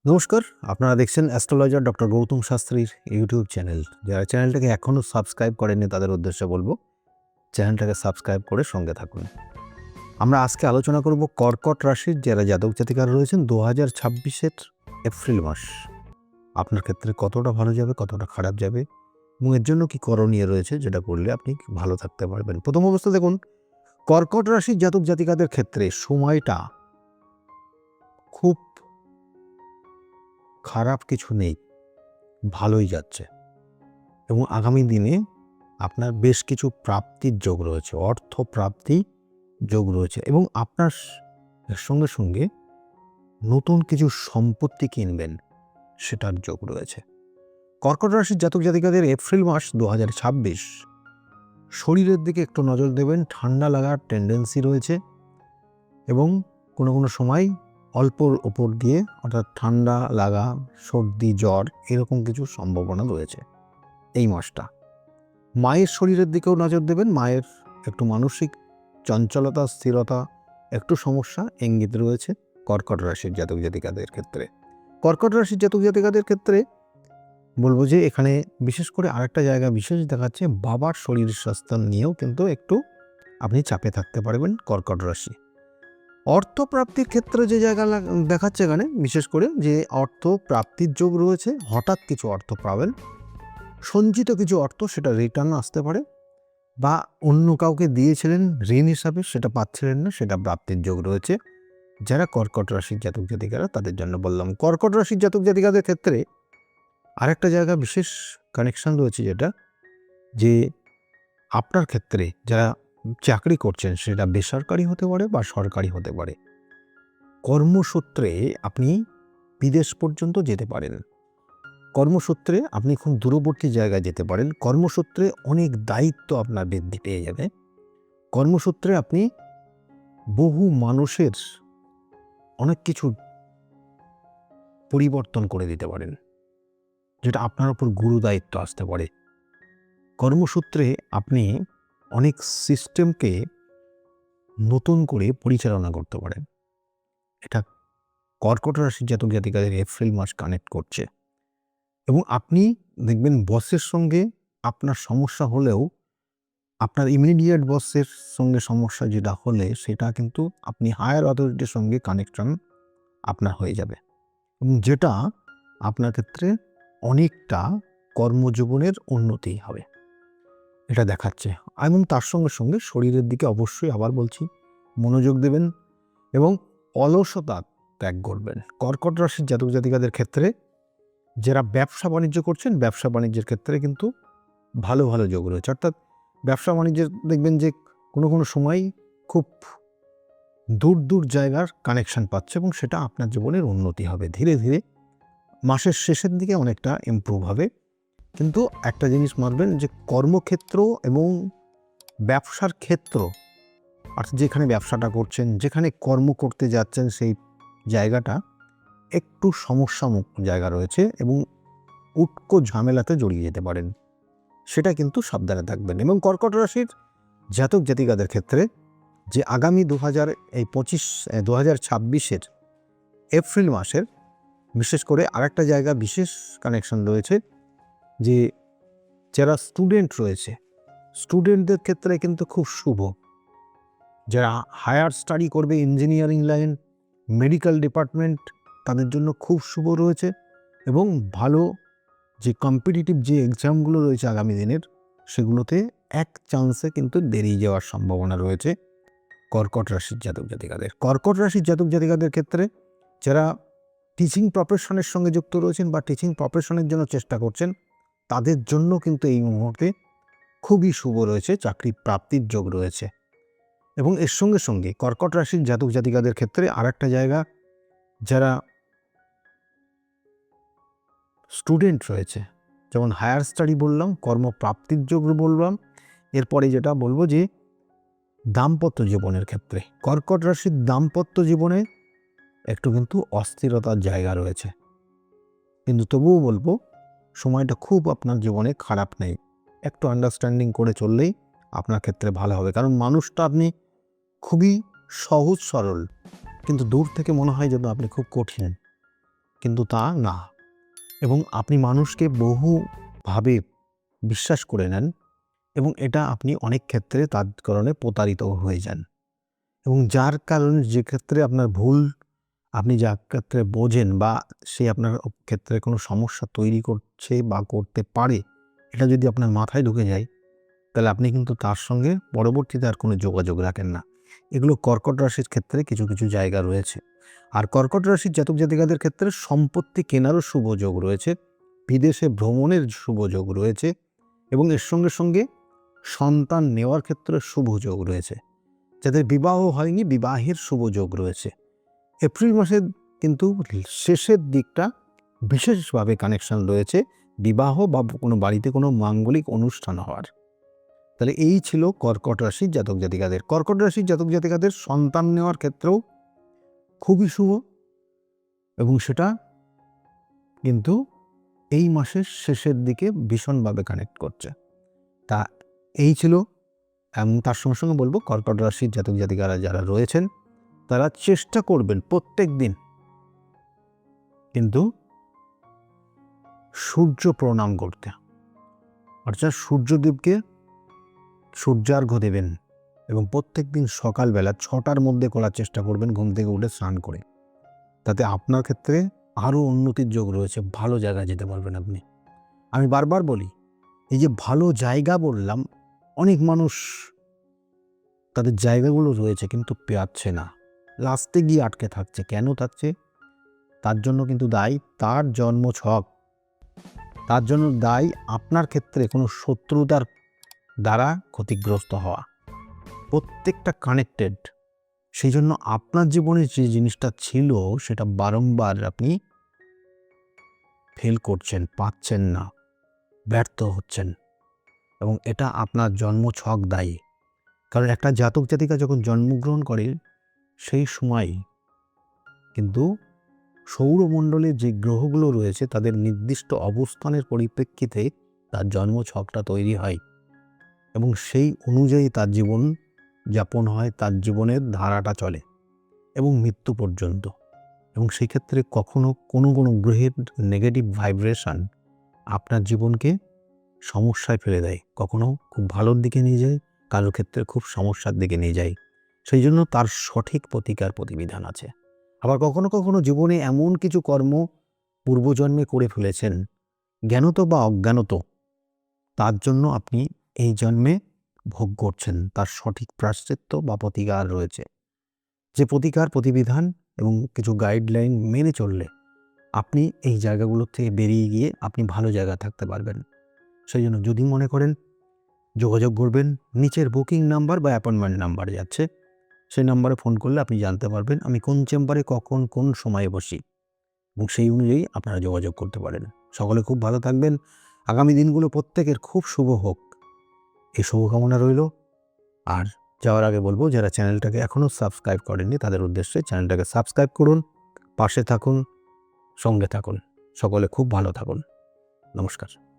নমস্কার, আপনারা দেখছেন অ্যাস্ট্রোলজার ডক্টর গৌতম শাস্ত্রীর ইউটিউব চ্যানেল। যারা চ্যানেলটাকে এখনও সাবস্ক্রাইব করেননি তাদের উদ্দেশ্যে বলবো, চ্যানেলটাকে সাবস্ক্রাইব করে সঙ্গে থাকুন। আমরা আজকে আলোচনা করব কর্কট রাশির যারা জাতক জাতিকারা রয়েছেন 2026-এর এপ্রিল মাস আপনার ক্ষেত্রে কতটা ভালো যাবে, কতটা খারাপ যাবে এবং এর জন্য কী করণীয় রয়েছে, যেটা করলে আপনি ভালো থাকতে পারবেন। প্রথম অবস্থা দেখুন, কর্কট রাশির জাতক জাতিকাদের ক্ষেত্রে সময়টা খুব খারাপ কিছু নেই, ভালোই যাচ্ছে এবং আগামী দিনে আপনার বেশ কিছু প্রাপ্তির যোগ রয়েছে, অর্থ প্রাপ্তি যোগ রয়েছে এবং আপনার এর সঙ্গে সঙ্গে নতুন কিছু সম্পত্তি কিনবেন সেটার যোগ রয়েছে। কর্কট রাশির জাতক জাতিকাদের এপ্রিল মাস 2026 শরীরের দিকে একটু নজর দেবেন। ঠান্ডা লাগার টেন্ডেন্সি রয়েছে এবং কোনো কোনো সময় অল্পর ওপর দিয়ে অর্থাৎ ঠান্ডা লাগা, সর্দি, জ্বর এরকম কিছু সম্ভাবনা রয়েছে এই মাসটা। মায়ের শরীরের দিকেও নজর দেবেন। মায়ের একটু মানসিক চঞ্চলতা, স্থিরতা, একটু সমস্যা ইঙ্গিত রয়েছে কর্কট রাশির জাতক জাতিকাদের ক্ষেত্রে। কর্কট রাশির জাতক জাতিকাদের ক্ষেত্রে বলবো যে এখানে বিশেষ করে আরেকটা জায়গা বিশেষ দেখাচ্ছে, বাবার শরীর স্বাস্থ্য নিয়েও কিন্তু একটু আপনি চাপে থাকতে পারবেন কর্কট রাশি। অর্থপ্রাপ্তির ক্ষেত্রে যে জায়গা দেখাচ্ছে এখানে বিশেষ করে যে অর্থ প্রাপ্তির যোগ রয়েছে, হঠাৎ কিছু অর্থ পাবেন, সঞ্চিত কিছু অর্থ সেটা রিটার্ন আসতে পারে বা অন্য কাউকে দিয়েছিলেন ঋণ হিসাবে, সেটা পাচ্ছিলেন না, সেটা প্রাপ্তির যোগ রয়েছে যারা কর্কট রাশির জাতক জাতিকারা তাদের জন্য বললাম। কর্কট রাশির জাতক জাতিকাদের ক্ষেত্রে আরেকটা জায়গা বিশেষ কানেকশন রয়েছে, যেটা যে আপনার ক্ষেত্রে যারা চাকরি করছেন সেটা বেসরকারি হতে পারে বা সরকারি হতে পারে, কর্মসূত্রে আপনি বিদেশ পর্যন্ত যেতে পারেন, কর্মসূত্রে আপনি খুব দূরবর্তী জায়গায় যেতে পারেন, কর্মসূত্রে অনেক দায়িত্ব আপনার বৃদ্ধি পেয়ে যাবে, কর্মসূত্রে আপনি বহু মানুষের অনেক কিছু পরিবর্তন করে দিতে পারেন, যেটা আপনার উপর গুরু দায়িত্ব আসতে পারে। কর্মসূত্রে আপনি অনেক সিস্টেমকে নতুন করে পরিচালনা করতে পারেন। এটা কর্কট রাশির জাতক জাতিকাদের এপ্রিল মাস কানেক্ট করছে এবং আপনি দেখবেন বসের সঙ্গে আপনার সমস্যা হলেও আপনার ইমিডিয়েট বসের সঙ্গে সমস্যা যেটা হলে সেটা কিন্তু আপনি হায়ার অথরিটির সঙ্গে কানেকশন আপনার হয়ে যাবে এবং যেটা আপনার ক্ষেত্রে অনেকটা কর্মজীবনের উন্নতি হবে, এটা দেখাচ্ছে। এবং তার সঙ্গে সঙ্গে শরীরের দিকে অবশ্যই আবার বলছি মনোযোগ দেবেন এবং অলসতা ত্যাগ করবেন। কর্কট রাশির জাতক জাতিকাদের ক্ষেত্রে যারা ব্যবসা বাণিজ্য করছেন, ব্যবসা বাণিজ্যের ক্ষেত্রে কিন্তু ভালো ভালো যোগ রয়েছে, অর্থাৎ ব্যবসা বাণিজ্যের দেখবেন যে কোনো কোনো সময় খুব দূর দূর জায়গার কানেকশন পাচ্ছে এবং সেটা আপনার জীবনের উন্নতি হবে ধীরে ধীরে। মাসের শেষের দিকে অনেকটা ইমপ্রুভ হবে। কিন্তু একটা জিনিস মানবেন যে কর্মক্ষেত্র এবং ব্যবসার ক্ষেত্র, অর্থাৎ যেখানে ব্যবসাটা করছেন, যেখানে কর্ম করতে যাচ্ছেন, সেই জায়গাটা একটু সমস্যামুক্ত জায়গা রয়েছে এবং উটকো ঝামেলাতে জড়িয়ে যেতে পারেন, সেটা কিন্তু সাবধানে থাকবেন। এবং কর্কট রাশির জাতক জাতিকাদের ক্ষেত্রে যে আগামী 2026 এপ্রিল মাসের বিশেষ করে আরেকটা জায়গা বিশেষ কানেকশন রয়েছে, যে যারা স্টুডেন্ট রয়েছে স্টুডেন্টদের ক্ষেত্রে কিন্তু খুব শুভ। যারা হায়ার স্টাডি করবে, ইঞ্জিনিয়ারিং লাইন, মেডিকেল ডিপার্টমেন্ট, তাদের জন্য খুব শুভ রয়েছে এবং ভালো যে কম্পিটিটিভ যে এক্সামগুলো রয়েছে আগামী দিনের, সেগুলোতে এক চান্সে কিন্তু বেরিয়ে যাওয়ার সম্ভাবনা রয়েছে কর্কট রাশির জাতক জাতিকাদের। কর্কট রাশির জাতক জাতিকাদের ক্ষেত্রে যারা টিচিং প্রফেশনের সঙ্গে যুক্ত রয়েছেন বা টিচিং প্রফেশনের জন্য চেষ্টা করছেন, তাদের জন্য কিন্তু এই মুহূর্তে খুবই শুভ রয়েছে, চাকরি প্রাপ্তির যোগ রয়েছে। এবং এর সঙ্গে সঙ্গে কর্কট রাশির জাতক জাতিকাদের ক্ষেত্রে আরেকটা জায়গা, যারা স্টুডেন্ট রয়েছে, যেমন হায়ার স্টাডি বললাম, কর্মপ্রাপ্তির যোগ বললাম, এরপরে যেটা বলবো যে দাম্পত্য জীবনের ক্ষেত্রে কর্কট রাশির দাম্পত্য জীবনে একটু কিন্তু অস্থিরতার জায়গা রয়েছে, কিন্তু তবুও বলবো সময়টা খুব আপনার জীবনে খারাপ নেই, একটু আন্ডারস্ট্যান্ডিং করে চললেই আপনার ক্ষেত্রে ভালো হবে। কারণ মানুষটা আপনি খুবই সহজ সরল, কিন্তু দূর থেকে মনে হয় যেন আপনি খুব কঠিন, কিন্তু তা না। এবং আপনি মানুষকে বহুভাবে বিশ্বাস করে নেন এবং এটা আপনি অনেক ক্ষেত্রে তার কারণে প্রতারিত হয়ে যান। এবং যার কারণে যে ক্ষেত্রে আপনার ভুল আপনি যার ক্ষেত্রে বোঝেন বা সে আপনার ক্ষেত্রে কোনো সমস্যা তৈরি করছে বা করতে পারে, এটা যদি আপনার মাথায় ঢুকে যায়, তাহলে আপনি কিন্তু তার সঙ্গে পরবর্তীতে আর কোনো যোগাযোগ রাখেন না। এগুলো কর্কট রাশির ক্ষেত্রে কিছু কিছু জায়গা রয়েছে। আর কর্কট রাশির জাতক জাতিকাদের ক্ষেত্রে সম্পত্তি কেনারও শুভ যোগ রয়েছে, বিদেশে ভ্রমণের শুভ যোগ রয়েছে এবং এর সঙ্গে সঙ্গে সন্তান নেওয়ার ক্ষেত্রে শুভ যোগ রয়েছে। যাদের বিবাহ হয়নি, বিবাহের শুভ যোগ রয়েছে। এপ্রিল মাসের কিন্তু শেষের দিকটা বিশেষভাবে কানেকশন রয়েছে বিবাহ বা কোনো বাড়িতে কোনো মাঙ্গলিক অনুষ্ঠান হওয়ার। তাহলে এই ছিল কর্কট রাশির জাতক জাতিকাদের। কর্কট রাশির জাতক জাতিকাদের সন্তান নেওয়ার ক্ষেত্রেও খুবই শুভ এবং সেটা কিন্তু এই মাসের শেষের দিকে ভীষণভাবে কানেক্ট করছে। তা এই ছিল। তার সঙ্গে সঙ্গে বলবো কর্কট রাশির জাতক জাতিকারা যারা রয়েছেন তারা চেষ্টা করবেন প্রত্যেক দিন কিন্তু সূর্য প্রণাম করতে, অর্থাৎ সূর্যদেবকে সূর্যার্ঘ্য দেবেন এবং প্রত্যেক দিন সকালবেলা 6টার মধ্যে করার চেষ্টা করবেন ঘুম থেকে উঠে স্নান করে। তাতে আপনার ক্ষেত্রে আরও উন্নতির যোগ রয়েছে, ভালো জায়গায় যেতে পারবেন আপনি। আমি বারবার বলি, এই যে ভালো জায়গা বললাম, অনেক মানুষ তাদের জায়গাগুলো রয়েছে কিন্তু পাচ্ছে না, লাস্টে গিয়ে আটকে থাকছে। কেন থাকছে? তার জন্য কিন্তু দায়ী তার জন্মছক, তার জন্য দায়ী আপনার ক্ষেত্রে কোনো শত্রুতার দ্বারা ক্ষতিগ্রস্ত হওয়া। প্রত্যেকটা কানেক্টেড। সেই জন্য আপনার জীবনে যে জিনিসটা ছিল সেটা বারংবার আপনি ফেল করছেন, পাচ্ছেন না, ব্যর্থ হচ্ছেন এবং এটা আপনার জন্মছক দায়ী। কারণ একটা জাতক জাতিকা যখন জন্মগ্রহণ করে সেই সময় কিন্তু সৌরমণ্ডলের যে গ্রহগুলো রয়েছে তাদের নির্দিষ্ট অবস্থানের পরিপ্রেক্ষিতে তার জন্মছকটা তৈরি হয় এবং সেই অনুযায়ী তার জীবন যাপন হয়, তার জীবনের ধারাটা চলে এবং মৃত্যু পর্যন্ত। এবং সেই ক্ষেত্রে কখনো কোনো কোনো গ্রহের নেগেটিভ ভাইব্রেশন আপনার জীবনকে সমস্যায় ফেলে দেয়, কখনো খুব ভালোর দিকে নিয়ে যায়, কারোর ক্ষেত্রে খুব সমস্যার দিকে নিয়ে যায়। সেই জন্য তার সঠিক প্রতিকার প্রতিবিধান আছে। আবার কখনো কখনো জীবনে এমন কিছু কর্ম পূর্বজন্মে করে ফেলেছেন, জ্ঞানত বা অজ্ঞানত, তার জন্য আপনি এই জন্মে ভোগ করছেন। তার সঠিক প্রায়শ্চিত্ত বা প্রতিকার রয়েছে, যে প্রতিকার প্রতিবিধান এবং কিছু গাইডলাইন মেনে চললে আপনি এই জায়গাগুলোর থেকে বেরিয়ে গিয়ে আপনি ভালো জায়গায় থাকতে পারবেন। সেই জন্য যদি মনে করেন যোগাযোগ করবেন, নিচের বুকিং নাম্বার বা অ্যাপয়েন্টমেন্ট নাম্বার যাচ্ছে, সেই নাম্বারে ফোন করলে আপনি জানতে পারবেন আমি কোন চেম্বারে কখন কোন সময়ে বসি এবং সেই অনুযায়ী আপনারা যোগাযোগ করতে পারেন। সকলে খুব ভালো থাকবেন। আগামী দিনগুলো প্রত্যেকের খুব শুভ হোক, এই শুভকামনা রইল। আর যাওয়ার আগে বলবো, যারা চ্যানেলটাকে এখনও সাবস্ক্রাইব করেননি তাদের উদ্দেশ্যে চ্যানেলটাকে সাবস্ক্রাইব করুন, পাশে থাকুন, সঙ্গে থাকুন। সকলে খুব ভালো থাকুন। নমস্কার।